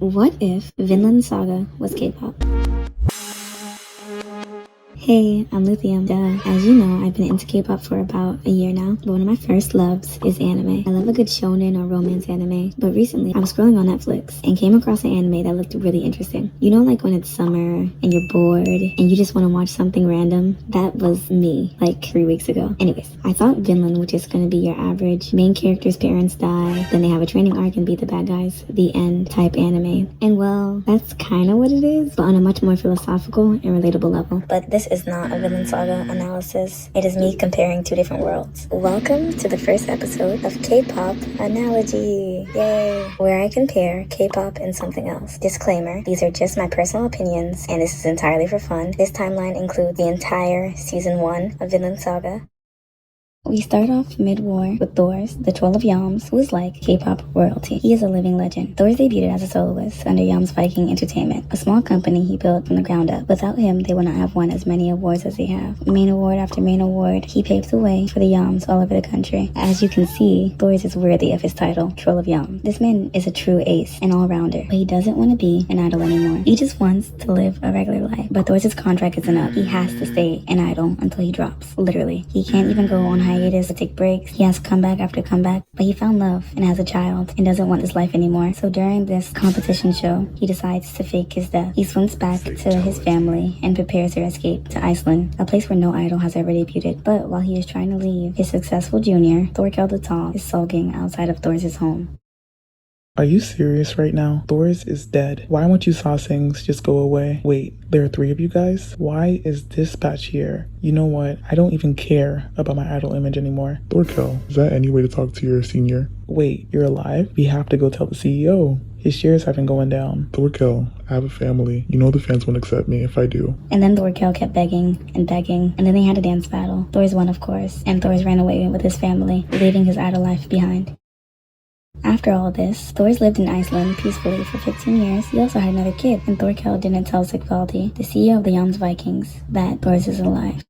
What if Vinland Saga was K-pop? Hey, I'm lithiumDUH. As you know, I've been into K-pop for about a year now, but one of my first loves is anime. I love a good shonen or romance anime, but recently I was scrolling on Netflix and came across an anime that looked really interesting. You know, like when it's summer and you're bored and you just want to watch something random? That was me, like 3 weeks ago. Anyways, I thought Vinland was just going to be your average main character's parents die, then they have a training arc and beat the bad guys, the end type anime. And well, that's kind of what it is, but on a much more philosophical and relatable level. But this is not a Vinland Saga analysis. It is me comparing two different worlds. Welcome to the first episode of Kpop Analogy. Yay! Where I compare K-pop and something else. Disclaimer, these are just my personal opinions and this is entirely for fun. This timeline includes the entire season 1 of Vinland Saga. We start off mid-war with Thor's, the Troll of Yams, who is like K-pop royalty. He is a living legend. Thor's debuted as a soloist under Yams Viking Entertainment, a small company he built from the ground up. Without him, they would not have won as many awards as they have. Main award after main award, he paved the way for the Yams all over the country. As you can see, Thor's is worthy of his title, Troll of Yams. This man is a true ace, an all-rounder, but he doesn't want to be an idol anymore. He just wants to live a regular life. But Thor's contract isn't up. He has to stay an idol until he drops. Literally. He can't even go on hiatus to take breaks. He has comeback after comeback, but he found love and has a child and doesn't want this life anymore. So during this competition show, he decides to fake his death. He swims back to his family and prepares their escape to Iceland, a place where no idol has ever debuted. But while he is trying to leave, his successful junior, Thorkell the Tall, is sulking outside of Thor's home. Are you serious right now? Thor's is dead. Why won't you Sasaengs just go away? Wait, there are 3 of you guys? Why is Dispatch here? You know what? I don't even care about my idol image anymore. Thorkell, is that any way to talk to your senior? Wait, you're alive? We have to go tell the CEO. His shares have been going down. Thorkell, I have a family. You know the fans won't accept me if I do. And then Thorkell kept begging, and then they had a dance battle. Thor's won, of course, and Thor's ran away with his family, leaving his idol life behind. After all this, Thor's lived in Iceland peacefully for 15 years. He also had another kid, and Thorkell didn't tell Sigvaldi, the CEO of the Jans Vikings, that Thor's is alive.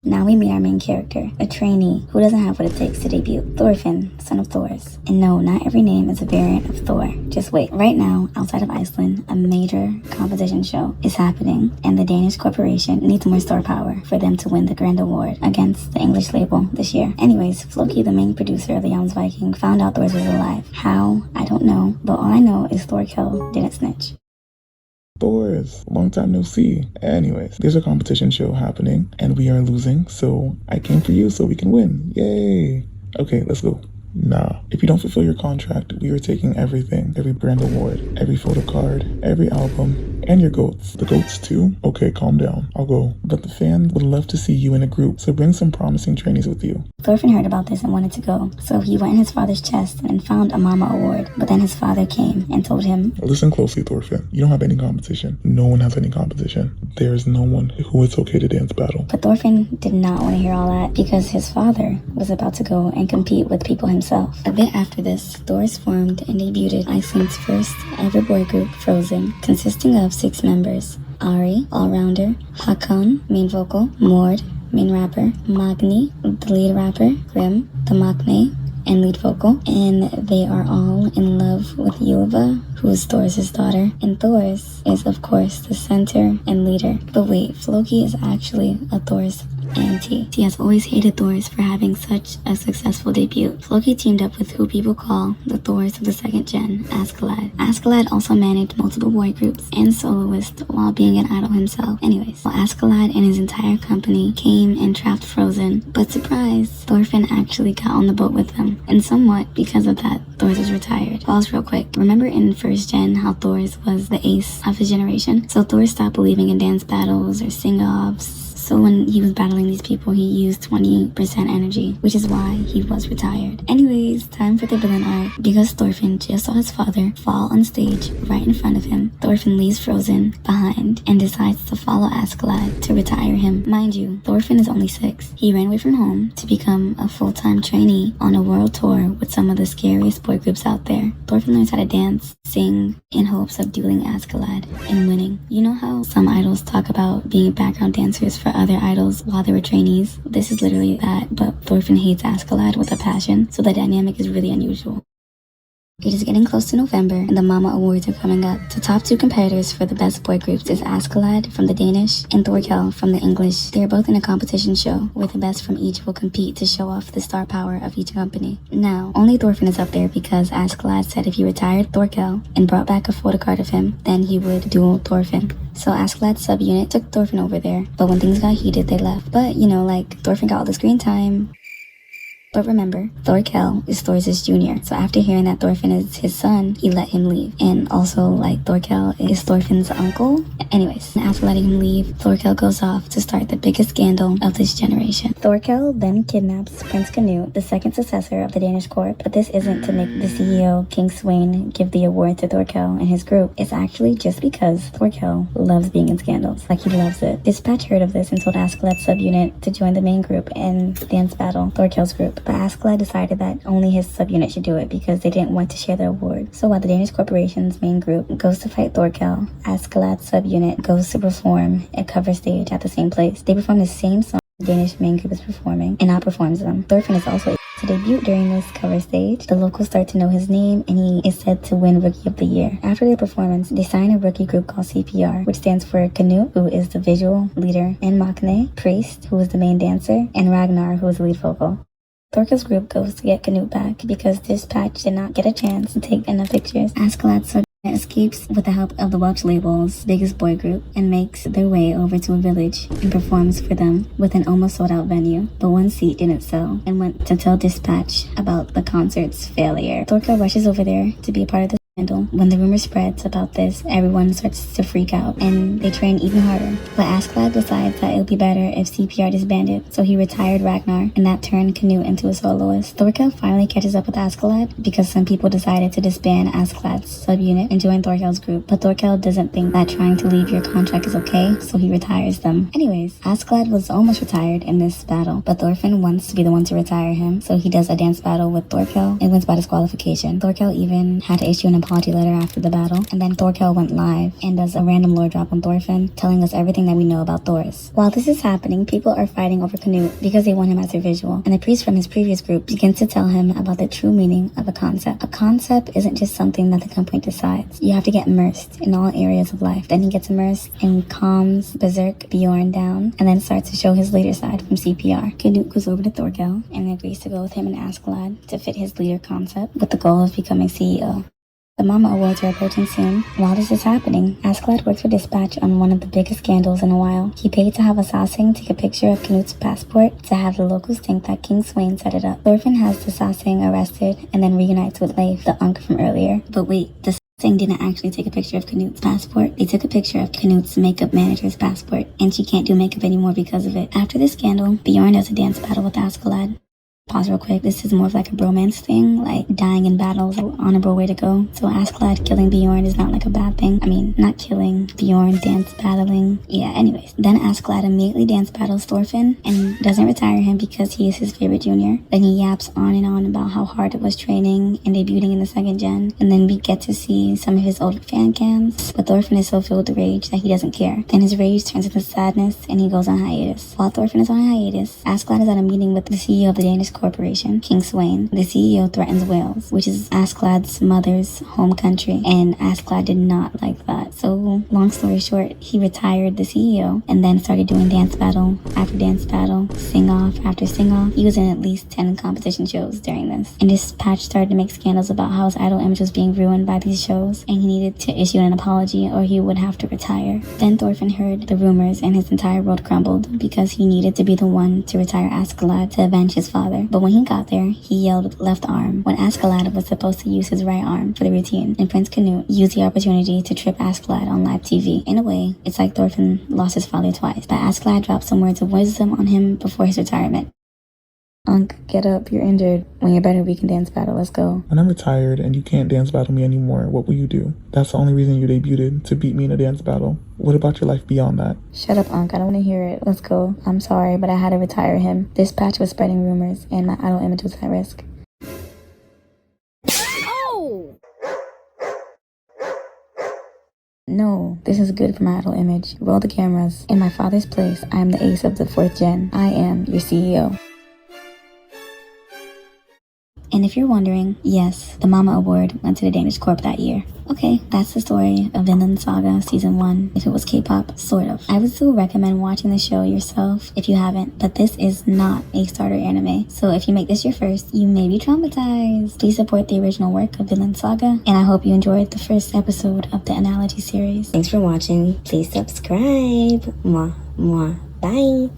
Now we meet our main character, a trainee who doesn't have what it takes to debut, Thorfinn, son of Thor's. And no, not every name is a variant of Thor. Just wait. Right now, outside of Iceland, a major competition show is happening, and the Danish corporation needs more star power for them to win the grand award against the English label this year. Anyways, Floki, the main producer of the Jans Viking, found out Thor's was alive. How? I don't know, but all I know is Thorkell didn't snitch. Thor's, long time no see. Anyways, there's a competition show happening and we are losing, so I came for you so we can win. Yay! Okay, let's go. Nah, if you don't fulfill your contract, we are taking everything. Every brand award, every photo card, every album, and your goats. The goats too? Okay, calm down. I'll go. But the fans would love to see you in a group, so bring some promising trainees with you. Thorfinn heard about this and wanted to go, so he went in his father's chest and found a mama award. But then his father came and told him, Listen closely, Thorfinn. You don't have any competition. No one has any competition. There is no one who it's okay to dance battle. But Thorfinn did not want to hear all that because his father was about to go and compete with people himself. A bit after this, Thor's formed and debuted Iceland's first ever boy group, Frozen, consisting of 6 members: Ari, all-rounder; Hakon, main vocal; Mord, main rapper; Magni, the lead rapper; Grim, the maknae and lead vocal, and they are all in love with Ylva, who is Thor's daughter, and Thor's is of course the center and leader. But wait, Floki is actually a Thor's auntie. She has always hated Thor's for having such a successful debut. Floki teamed up with who people call the Thors of the 2nd gen, Askeladd. Askeladd also managed multiple boy groups and soloists while being an idol himself. Anyways, well, Askeladd and his entire company came and trapped Frozen, but surprise, Thorfinn actually got on the boat with them, and somewhat because of that, Thor's was retired. Pause real quick. Remember in 1st gen how Thor's was the ace of his generation? So Thor stopped believing in dance battles or sing-offs. So when he was battling these people, he used 20% energy, which is why he was retired. Anyways, time for the villain arc. Because Thorfinn just saw his father fall on stage right in front of him, Thorfinn leaves Frozen behind and decides to follow Askeladd to retire him. Mind you, Thorfinn is only 6. He ran away from home to become a full-time trainee on a world tour with some of the scariest boy groups out there. Thorfinn learns how to dance, sing, in hopes of dueling Askeladd and winning. You know how some idols talk about being background dancers for other idols while they were trainees? This is literally that, but Thorfinn hates Askeladd with a passion, so the dynamic is really unusual. It is getting close to November, and the Mama Awards are coming up. The top 2 competitors for the best boy groups is Askeladd from the Danish and Thorkell from the English. They are both in a competition show, where the best from each will compete to show off the star power of each company. Now, only Thorfinn is up there because Askeladd said if he retired Thorkell and brought back a photocard of him, then he would duel Thorfinn. So Askeladd's subunit took Thorfinn over there, but when things got heated, they left. But, Thorfinn got all the screen time. But remember, Thorkell is Thor's junior, so after hearing that Thorfinn is his son, he let him leave. And also, Thorkell is Thorfinn's uncle. Anyways, after letting him leave, Thorkell goes off to start the biggest scandal of this generation. Thorkell then kidnaps Prince Canute, the second successor of the Danish court, but this isn't to make the CEO, King Sweyn, give the award to Thorkell and his group. It's actually just because Thorkell loves being in scandals. He loves it. Dispatch heard of this and told Askeladd's subunit to join the main group and dance battle Thorkell's group. But Askeladd decided that only his subunit should do it because they didn't want to share the award. So while the Danish corporation's main group goes to fight Thorkell, Askeladd's subunit goes to perform a cover stage at the same place. They perform the same song the Danish main group is performing and outperforms them. Thorfinn is also to debut during this cover stage. The locals start to know his name and he is said to win Rookie of the Year. After their performance, they sign a rookie group called CPR, which stands for Canute, who is the visual leader, and Makne, Priest, who is the main dancer, and Ragnar, who is the lead vocal. Thorkell's group goes to get Canute back because Dispatch did not get a chance to take enough pictures. Askeladd's subunit escapes with the help of the Welsh label's biggest boy group and makes their way over to a village and performs for them with an almost sold out venue. But one seat didn't sell and went to tell Dispatch about the concert's failure. Thorkell rushes over there to be a part of the scandal. When the rumor spreads about this, everyone starts to freak out and they train even harder. But Askeladd decides that it would be better if CPR disbanded, so he retired Ragnar and that turned Canute into a soloist. Thorkell finally catches up with Askeladd because some people decided to disband Askeladd's subunit and join Thorkell's group, but Thorkell doesn't think that trying to leave your contract is okay, so he retires them. Anyways, Askeladd was almost retired in this battle, but Thorfinn wants to be the one to retire him, so he does a dance battle with Thorkell and wins by disqualification. Thorkell even had to issue an apology letter after the battle, and then Thorkell went live and does a random lore drop on Thorfinn, telling us everything that we know about Thors. While this is happening, people are fighting over Canute because they want him as their visual, and the priest from his previous group begins to tell him about the true meaning of a concept. A concept isn't just something that the company decides. You have to get immersed in all areas of life. Then he gets immersed and calms Berserk Bjorn down, and then starts to show his leader side from CPR. Canute goes over to Thorkell and agrees to go with him and Askeladd to fit his leader concept with the goal of becoming CEO. The Mama Awards are approaching soon. While this is happening, Askeladd works for Dispatch on one of the biggest scandals in a while. He paid to have a Sassing take a picture of Canute's passport to have the locals think that King Sweyn set it up. Thorfinn has the Sassing arrested and then reunites with Leif, the Unk from earlier. But wait, the Sassing didn't actually take a picture of Canute's passport. They took a picture of Canute's makeup manager's passport, and she can't do makeup anymore because of it. After this scandal, Bjorn does a dance battle with Askeladd. Pause real quick. This is more of a bromance thing, dying in battle is an honorable way to go. So Askeladd killing Bjorn is not a bad thing. I mean, not killing Bjorn, dance battling. Yeah, anyways. Then Askeladd immediately dance battles Thorfinn and doesn't retire him because he is his favorite junior. Then he yaps on and on about how hard it was training and debuting in the second gen. And then we get to see some of his old fan cams. But Thorfinn is so filled with rage that he doesn't care. Then his rage turns into sadness and he goes on hiatus. While Thorfinn is on hiatus, Askeladd is at a meeting with the CEO of the Danish corporation, King Sweyn. The CEO threatens Wales, which is Askeladd's mother's home country, and Askeladd did not like that. So long story short, he retired the CEO and then started doing dance battle after dance battle, sing off after sing off. He was in at least 10 competition shows during this. And Dispatch started to make scandals about how his idol image was being ruined by these shows, and he needed to issue an apology or he would have to retire. Then Thorfinn heard the rumors and his entire world crumbled because he needed to be the one to retire Askeladd to avenge his father. But when he got there, he yelled left arm when Askeladd was supposed to use his right arm for the routine, and Prince Canute used the opportunity to trip Askeladd on live TV. In a way, it's like Thorfinn lost his father twice, but Askeladd dropped some words of wisdom on him before his retirement. Unk, get up, you're injured. When you're better, we can dance battle, let's go. When I'm retired and you can't dance battle me anymore, what will you do? That's the only reason you debuted, to beat me in a dance battle. What about your life beyond that? Shut up, Unk, I don't want to hear it. Let's go. I'm sorry, but I had to retire him. Dispatch was spreading rumors, and my idol image was at risk. Oh! No, this is good for my idol image. Roll the cameras. In my father's place, I am the ace of the 4th gen. I am your CEO. And if if you're wondering, yes, the Mama Award went to the Danish Corp that year. Okay, that's the story of Vinland Saga Season 1, if it was K-pop, sort of. I would still recommend watching the show yourself if you haven't, but this is not a starter anime, so if you make this your first, you may be traumatized. Please support the original work of Vinland Saga, and I hope you enjoyed the first episode of the Analogy series. Thanks for watching. Please subscribe. Mwah, mwah. Bye.